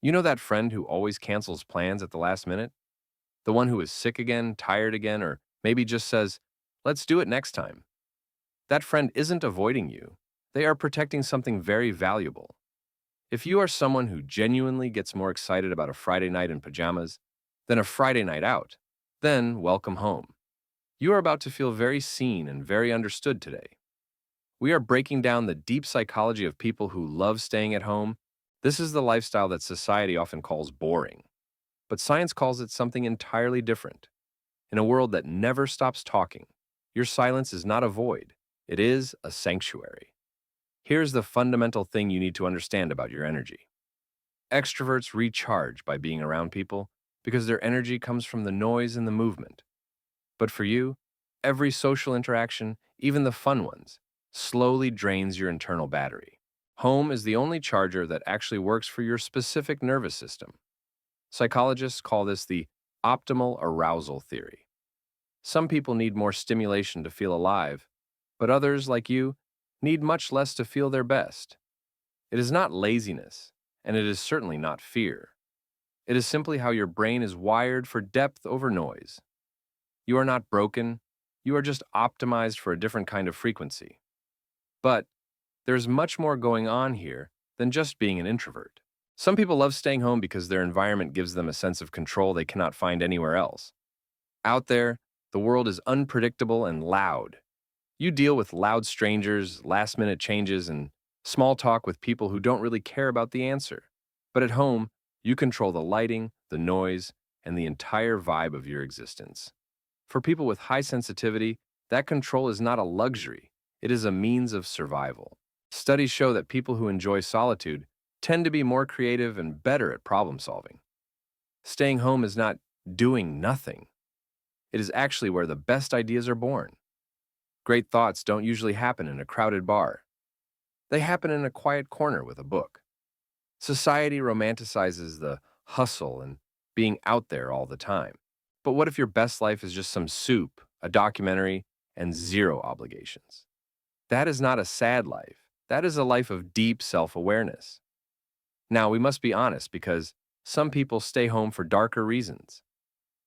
You know that friend who always cancels plans at the last minute? The one who is sick again, tired again, or maybe just says, let's do it next time. That friend isn't avoiding you. They are protecting something very valuable. If you are someone who genuinely gets more excited about a Friday night in pajamas than a Friday night out, then welcome home. You are about to feel very seen and very understood today. We are breaking down the deep psychology of people who love staying at home. This is the lifestyle that society often calls boring, but science calls it something entirely different. In a world that never stops talking, your silence is not a void, it is a sanctuary. Here's the fundamental thing you need to understand about your energy. Extroverts recharge by being around people because their energy comes from the noise and the movement. But for you, every social interaction, even the fun ones, slowly drains your internal battery. Home is the only charger that actually works for your specific nervous system. Psychologists call this the optimal arousal theory. Some people need more stimulation to feel alive, but others, like you, need much less to feel their best. It is not laziness, and it is certainly not fear. It is simply how your brain is wired for depth over noise. You are not broken, you are just optimized for a different kind of frequency. But there's much more going on here than just being an introvert. Some people love staying home because their environment gives them a sense of control they cannot find anywhere else. Out there, the world is unpredictable and loud. You deal with loud strangers, last minute changes, and small talk with people who don't really care about the answer. But at home, you control the lighting, the noise, and the entire vibe of your existence. For people with high sensitivity, that control is not a luxury, it is a means of survival. Studies show that people who enjoy solitude tend to be more creative and better at problem solving. Staying home is not doing nothing, it is actually where the best ideas are born. Great thoughts don't usually happen in a crowded bar, they happen in a quiet corner with a book. Society romanticizes the hustle and being out there all the time. But what if your best life is just some soup, a documentary, and zero obligations? That is not a sad life. That is a life of deep self awareness. Now, we must be honest because some people stay home for darker reasons.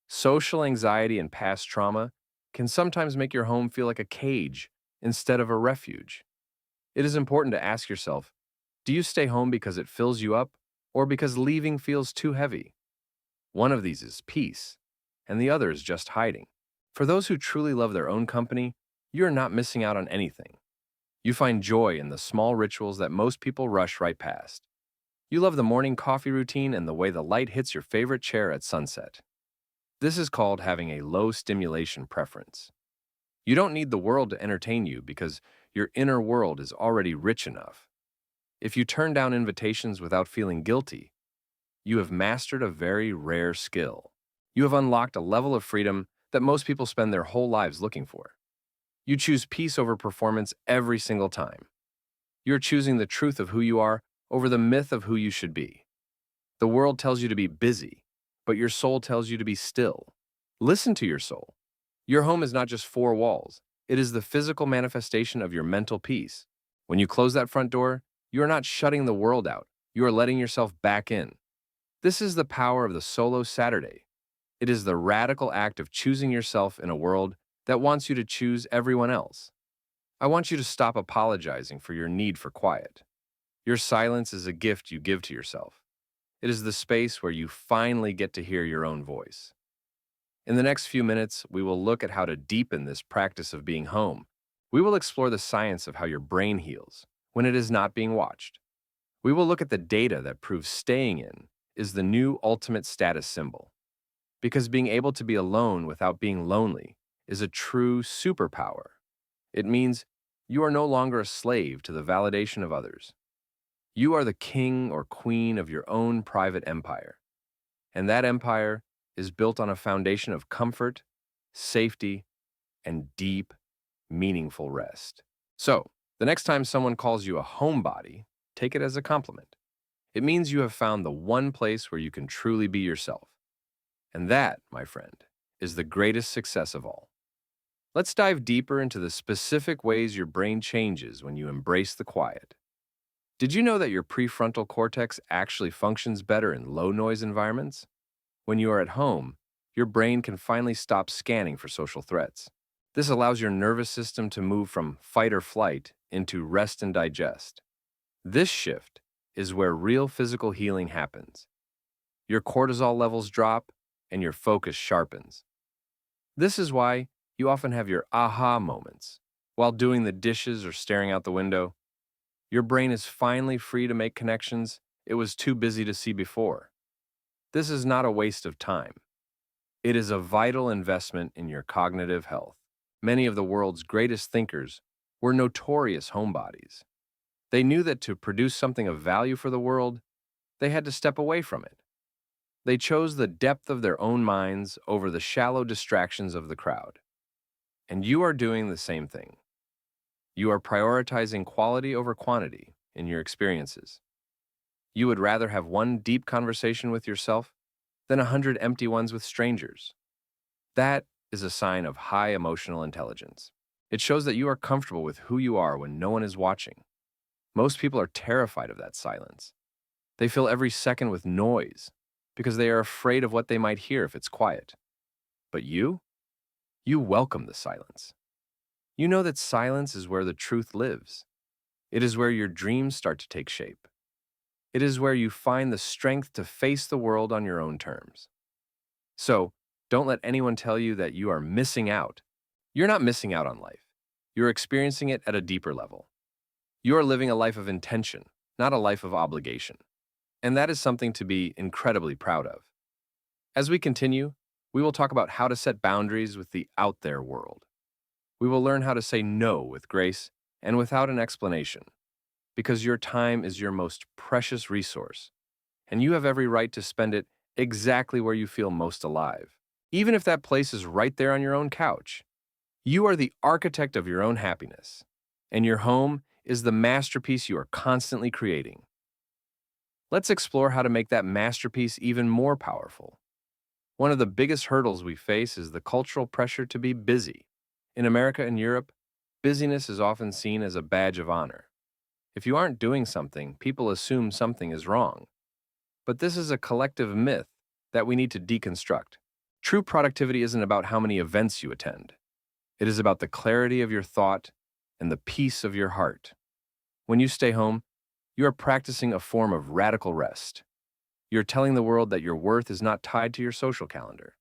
Social anxiety and past trauma can sometimes make your home feel like a cage instead of a refuge. It is important to ask yourself, do you stay home because it fills you up or because leaving feels too heavy? One of these is peace, and the other is just hiding. For those who truly love their own company, you are not missing out on anything. You find joy in the small rituals that most people rush right past. You love the morning coffee routine and the way the light hits your favorite chair at sunset. This is called having a low stimulation preference. You don't need the world to entertain you because your inner world is already rich enough. If you turn down invitations without feeling guilty, you have mastered a very rare skill. You have unlocked a level of freedom that most people spend their whole lives looking for. You choose peace over performance every single time. You're choosing the truth of who you are over the myth of who you should be. The world tells you to be busy, but your soul tells you to be still. Listen to your soul. Your home is not just four walls, it is the physical manifestation of your mental peace. When you close that front door, you are not shutting the world out, you are letting yourself back in. This is the power of the solo Saturday. It is the radical act of choosing yourself in a world that wants you to choose everyone else. I want you to stop apologizing for your need for quiet. Your silence is a gift you give to yourself. It is the space where you finally get to hear your own voice. In the next few minutes, we will look at how to deepen this practice of being home. We will explore the science of how your brain heals when it is not being watched. We will look at the data that proves staying in is the new ultimate status symbol. Because being able to be alone without being lonely is a true superpower. It means you are no longer a slave to the validation of others. You are the king or queen of your own private empire. And that empire is built on a foundation of comfort, safety, and deep, meaningful rest. So, the next time someone calls you a homebody, take it as a compliment. It means you have found the one place where you can truly be yourself. And that, my friend, is the greatest success of all. Let's dive deeper into the specific ways your brain changes when you embrace the quiet. Did you know that your prefrontal cortex actually functions better in low noise environments? When you are at home, your brain can finally stop scanning for social threats. This allows your nervous system to move from fight or flight into rest and digest. This shift is where real physical healing happens. Your cortisol levels drop and your focus sharpens. This is why you often have your aha moments while doing the dishes or staring out the window. Your brain is finally free to make connections it was too busy to see before. This is not a waste of time. It is a vital investment in your cognitive health. Many of the world's greatest thinkers were notorious homebodies. They knew that to produce something of value for the world, they had to step away from it. They chose the depth of their own minds over the shallow distractions of the crowd. And you are doing the same thing. You are prioritizing quality over quantity in your experiences. You would rather have one deep conversation with yourself than 100 empty ones with strangers. That is a sign of high emotional intelligence. It shows that you are comfortable with who you are when no one is watching. Most people are terrified of that silence. They fill every second with noise because they are afraid of what they might hear if it's quiet. But you welcome the silence. You know that silence is where the truth lives. It is where your dreams start to take shape. It is where you find the strength to face the world on your own terms. So, don't let anyone tell you that you are missing out. You're not missing out on life. You're experiencing it at a deeper level. You are living a life of intention, not a life of obligation. And that is something to be incredibly proud of. As we continue, we will talk about how to set boundaries with the out there world. We will learn how to say no with grace and without an explanation, because your time is your most precious resource, and you have every right to spend it exactly where you feel most alive. Even if that place is right there on your own couch, you are the architect of your own happiness, and your home is the masterpiece you are constantly creating. Let's explore how to make that masterpiece even more powerful. One of the biggest hurdles we face is the cultural pressure to be busy. In America and Europe, busyness is often seen as a badge of honor. If you aren't doing something, people assume something is wrong. But this is a collective myth that we need to deconstruct. True productivity isn't about how many events you attend. It is about the clarity of your thought and the peace of your heart. When you stay home, you are practicing a form of radical rest. You're telling the world that your worth is not tied to your social calendar.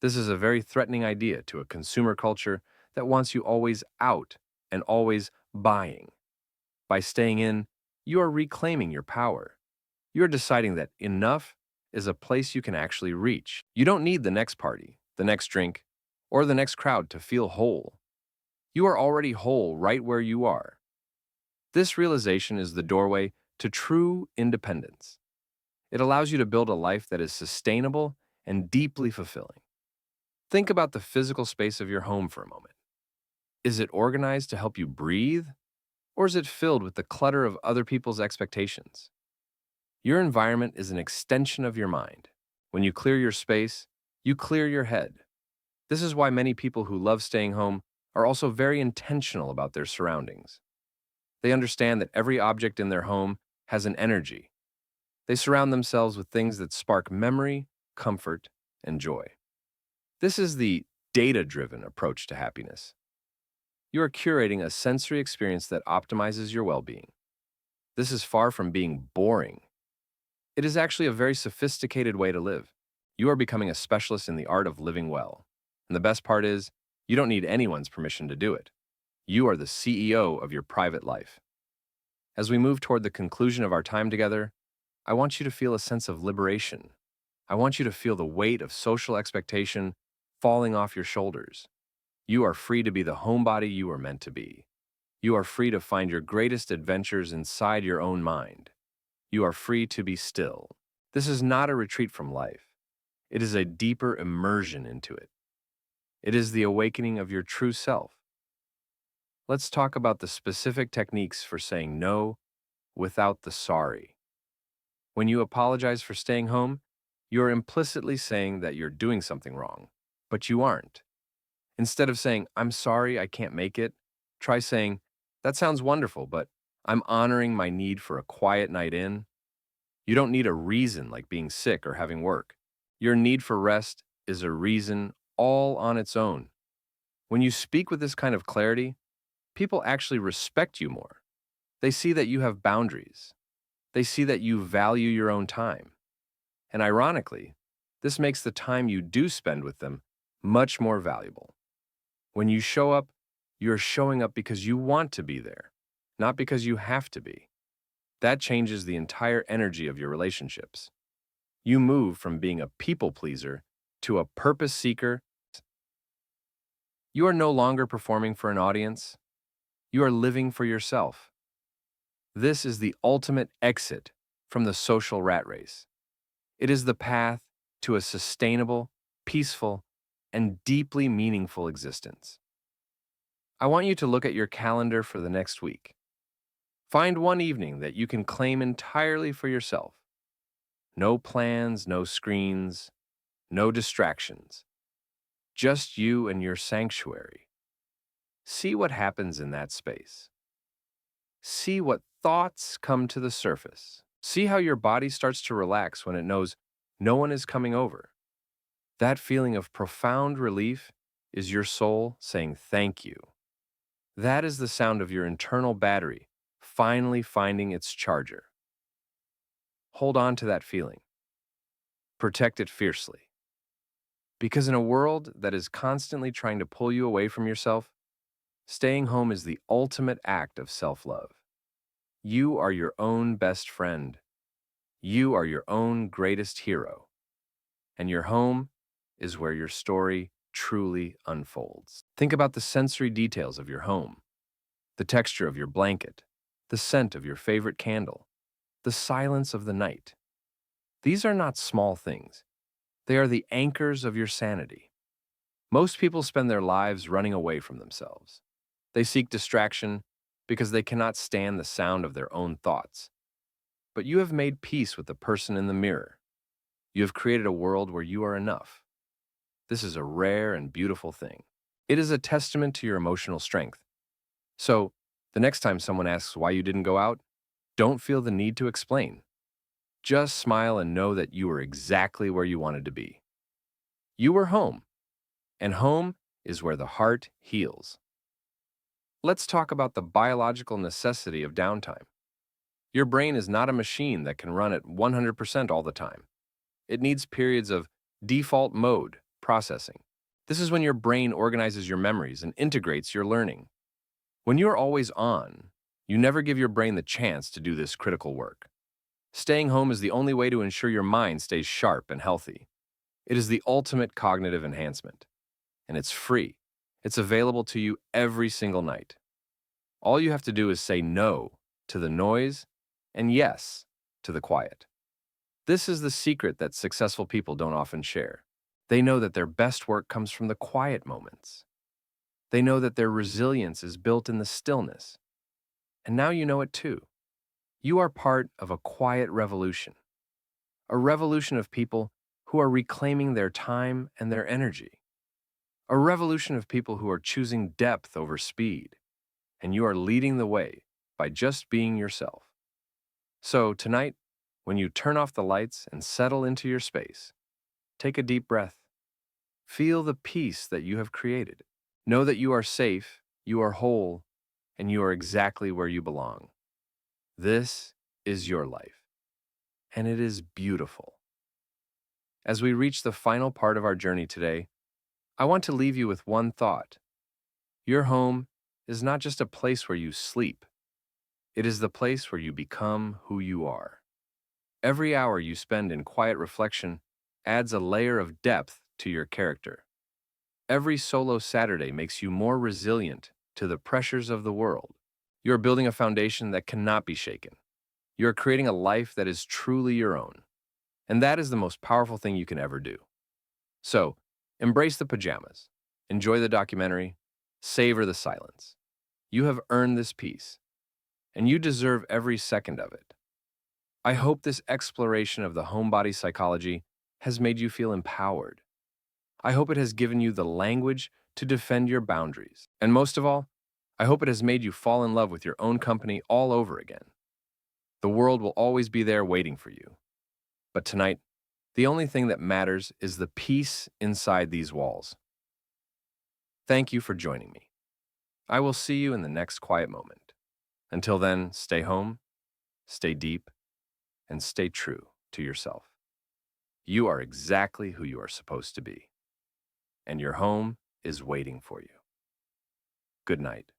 This is a very threatening idea to a consumer culture that wants you always out and always buying. By staying in, you are reclaiming your power. You are deciding that enough is a place you can actually reach. You don't need the next party, the next drink, or the next crowd to feel whole. You are already whole right where you are. This realization is the doorway to true independence. It allows you to build a life that is sustainable and deeply fulfilling. Think about the physical space of your home for a moment. Is it organized to help you breathe, or is it filled with the clutter of other people's expectations? Your environment is an extension of your mind. When you clear your space, you clear your head. This is why many people who love staying home are also very intentional about their surroundings. They understand that every object in their home has an energy. They surround themselves with things that spark memory, comfort, and joy. This is the data-driven approach to happiness. You are curating a sensory experience that optimizes your well-being. This is far from being boring. It is actually a very sophisticated way to live. You are becoming a specialist in the art of living well. And the best part is, you don't need anyone's permission to do it. You are the CEO of your private life. As we move toward the conclusion of our time together, I want you to feel a sense of liberation. I want you to feel the weight of social expectation falling off your shoulders. You are free to be the homebody you are meant to be. You are free to find your greatest adventures inside your own mind. You are free to be still. This is not a retreat from life. It is a deeper immersion into it. It is the awakening of your true self. Let's talk about the specific techniques for saying no without the sorry. When you apologize for staying home, you're implicitly saying that you're doing something wrong, but you aren't. Instead of saying, "I'm sorry, I can't make it," try saying, "That sounds wonderful, but I'm honoring my need for a quiet night in. You don't need a reason like being sick or having work. Your need for rest is a reason all on its own. When you speak with this kind of clarity, people actually respect you more. They see that you have boundaries. They see that you value your own time. And ironically, this makes the time you do spend with them much more valuable. When you show up, you're showing up because you want to be there, not because you have to be. That changes the entire energy of your relationships. You move from being a people pleaser to a purpose seeker. You are no longer performing for an audience. You are living for yourself. This is the ultimate exit from the social rat race. It is the path to a sustainable, peaceful, and deeply meaningful existence. I want you to look at your calendar for the next week. Find one evening that you can claim entirely for yourself. No plans, no screens, no distractions. Just you and your sanctuary. See what happens in that space. See what thoughts come to the surface. See how your body starts to relax when it knows no one is coming over. That feeling of profound relief is your soul saying thank you. That is the sound of your internal battery finally finding its charger. Hold on to that feeling. Protect it fiercely. Because in a world that is constantly trying to pull you away from yourself, staying home is the ultimate act of self-love. You are your own best friend. You are your own greatest hero. And your home is where your story truly unfolds. Think about the sensory details of your home, the texture of your blanket, the scent of your favorite candle, the silence of the night. These are not small things. They are the anchors of your sanity. Most people spend their lives running away from themselves. They seek distraction because they cannot stand the sound of their own thoughts. But you have made peace with the person in the mirror. You have created a world where you are enough. This is a rare and beautiful thing. It is a testament to your emotional strength. So, the next time someone asks why you didn't go out, don't feel the need to explain. Just smile and know that you were exactly where you wanted to be. You were home, and home is where the heart heals. Let's talk about the biological necessity of downtime. Your brain is not a machine that can run at 100% all the time. It needs periods of default mode processing. This is when your brain organizes your memories and integrates your learning. When you're always on, you never give your brain the chance to do this critical work. Staying home is the only way to ensure your mind stays sharp and healthy. It is the ultimate cognitive enhancement, and it's free. It's available to you every single night. All you have to do is say no to the noise and yes to the quiet. This is the secret that successful people don't often share. They know that their best work comes from the quiet moments. They know that their resilience is built in the stillness. And now you know it too. You are part of a quiet revolution. A revolution of people who are reclaiming their time and their energy. A revolution of people who are choosing depth over speed. And you are leading the way by just being yourself. So tonight, when you turn off the lights and settle into your space, take a deep breath. Feel the peace that you have created. Know that you are safe, you are whole, and you are exactly where you belong. This is your life, and it is beautiful. As we reach the final part of our journey today, I want to leave you with one thought. Your home is not just a place where you sleep. It is the place where you become who you are. Every hour you spend in quiet reflection adds a layer of depth to your character. Every solo Saturday makes you more resilient to the pressures of the world. You are building a foundation that cannot be shaken. You are creating a life that is truly your own. And that is the most powerful thing you can ever do. So, embrace the pajamas. Enjoy the documentary. Savor the silence. You have earned this peace, and you deserve every second of it. I hope this exploration of the homebody psychology has made you feel empowered. I hope it has given you the language to defend your boundaries. And most of all, I hope it has made you fall in love with your own company all over again. The world will always be there waiting for you. But tonight, the only thing that matters is the peace inside these walls. Thank you for joining me. I will see you in the next quiet moment. Until then, stay home, stay deep, and stay true to yourself. You are exactly who you are supposed to be, and your home is waiting for you. Good night,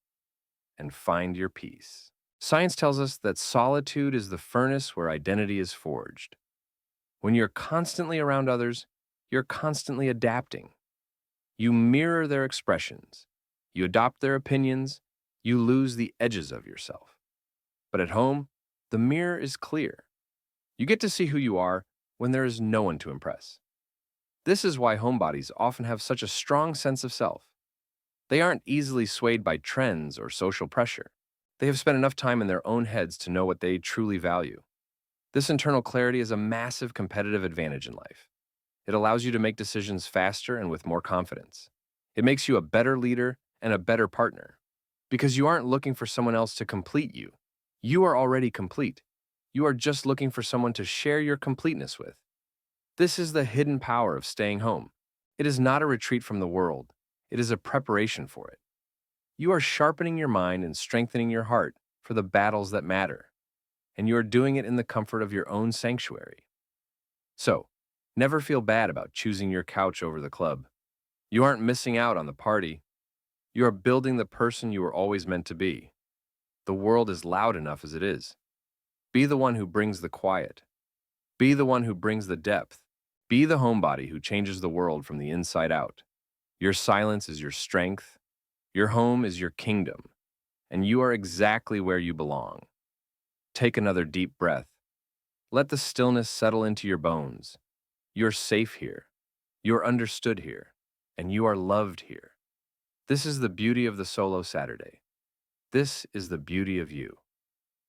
and find your peace. Science tells us that solitude is the furnace where identity is forged. When you're constantly around others, you're constantly adapting. You mirror their expressions, you adopt their opinions, you lose the edges of yourself. But at home, the mirror is clear. You get to see who you are when there is no one to impress. This is why homebodies often have such a strong sense of self. They aren't easily swayed by trends or social pressure. They have spent enough time in their own heads to know what they truly value. This internal clarity is a massive competitive advantage in life. It allows you to make decisions faster and with more confidence. It makes you a better leader and a better partner because you aren't looking for someone else to complete you. You are already complete. You are just looking for someone to share your completeness with. This is the hidden power of staying home. It is not a retreat from the world. It is a preparation for it. You are sharpening your mind and strengthening your heart for the battles that matter, and you are doing it in the comfort of your own sanctuary. So, never feel bad about choosing your couch over the club. You aren't missing out on the party. You are building the person you were always meant to be. The world is loud enough as it is. Be the one who brings the quiet. Be the one who brings the depth. Be the homebody who changes the world from the inside out. Your silence is your strength. Your home is your kingdom. And you are exactly where you belong. Take another deep breath. Let the stillness settle into your bones. You're safe here. You're understood here. And you are loved here. This is the beauty of the solo Saturday. This is the beauty of you.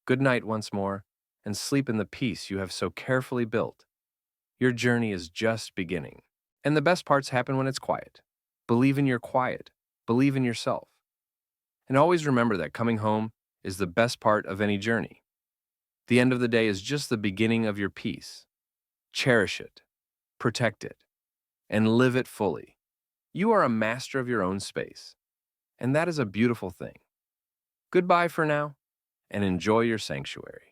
Good night once more, and sleep in the peace you have so carefully built. Your journey is just beginning. And the best parts happen when it's quiet. Believe in your quiet. Believe in yourself. And always remember that coming home is the best part of any journey. The end of the day is just the beginning of your peace. Cherish it, protect it, and live it fully. You are a master of your own space, and that is a beautiful thing. Goodbye for now, and enjoy your sanctuary.